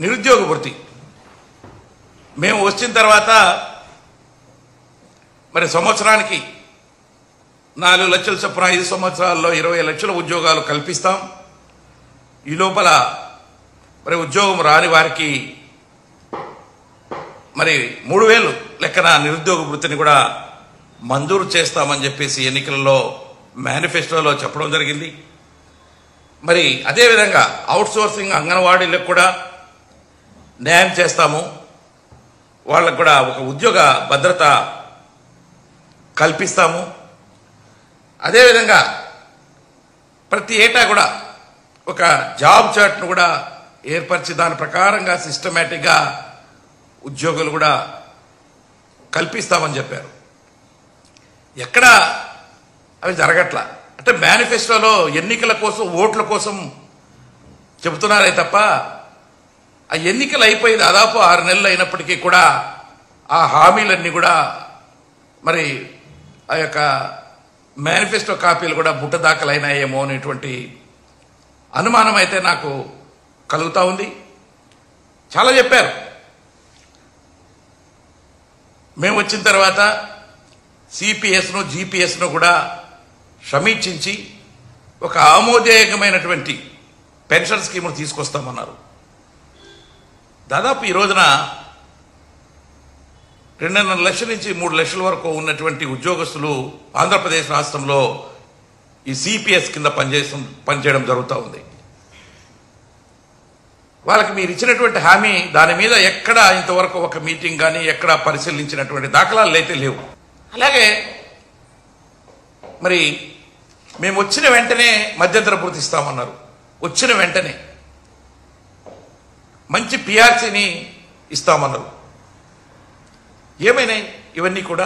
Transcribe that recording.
నిరుద్యోగ భృతి మేము వచ్చిన తర్వాత మరి సంవత్సరానికి 4 లక్షల చొప్పున 5 సంవత్సరాల్లో 20 లక్షల ఉద్యోగాలు కల్పిస్తాం. ఈ లోపల మరి ఉద్యోగం రాని వారికి మరి 3000 లెక్కన నిరుద్యోగ వృత్తిని కూడా మంజూరు చేస్తామని చెప్పేసి ఎన్నికలలో మేనిఫెస్టోలో చెప్పడం జరిగింది. మరి అదేవిధంగా అవుట్సోర్సింగ్ అంగన్వాడీలకు కూడా న్యాయం చేస్తాము. వాళ్ళకు కూడా ఒక ఉద్యోగ భద్రత కల్పిస్తాము. అదేవిధంగా ప్రతి ఏటా కూడా ఒక జాబ్ చార్ట్ను కూడా ఏర్పరిచి దాని ప్రకారంగా సిస్టమేటిక్గా ఉద్యోగులు కూడా కల్పిస్తామని చెప్పారు. ఎక్కడ అవి జరగట్లా. అంటే మేనిఫెస్టోలో ఎన్నికల కోసం ఓట్ల కోసం చెబుతున్నారే తప్ప ఆ ఎన్నికలు అయిపోయి దాదాపు 6 నెలలు అయినప్పటికీ కూడా ఆ హామీలన్నీ కూడా మరి ఆ యొక్క మేనిఫెస్టో కాపీలు కూడా బుట్టదాఖలైనాయేమో అనేటువంటి అనుమానం అయితే నాకు కలుగుతూ ఉంది. చాలా చెప్పారు. మేము వచ్చిన తర్వాత సిపిఎస్ను జిపిఎస్ను కూడా సమీక్షించి ఒక ఆమోదయోగ్యమైనటువంటి పెన్షన్ స్కీమ్ను తీసుకొస్తామన్నారు. దాదాపు ఈ రోజున 2.5 లక్షల నుంచి 3 లక్షల వరకు ఉన్నటువంటి ఉద్యోగస్తులు ఆంధ్రప్రదేశ్ రాష్ట్రంలో ఈ సిపిఎస్ కింద పనిచేయడం జరుగుతూ ఉంది. వాళ్ళకి మీరు ఇచ్చినటువంటి హామీ దాని మీద ఎక్కడ ఇంతవరకు ఒక మీటింగ్ కానీ ఎక్కడ పరిశీలించినటువంటి దాఖలాలు అయితే లేవు. అలాగే మరి మేము వచ్చిన వెంటనే మధ్యంతర భృతి ఇస్తామన్నారు. వచ్చిన వెంటనే మంచి పిఆర్సీని ఇస్తామన్నారు. ఏమైనాయి ఇవన్నీ కూడా?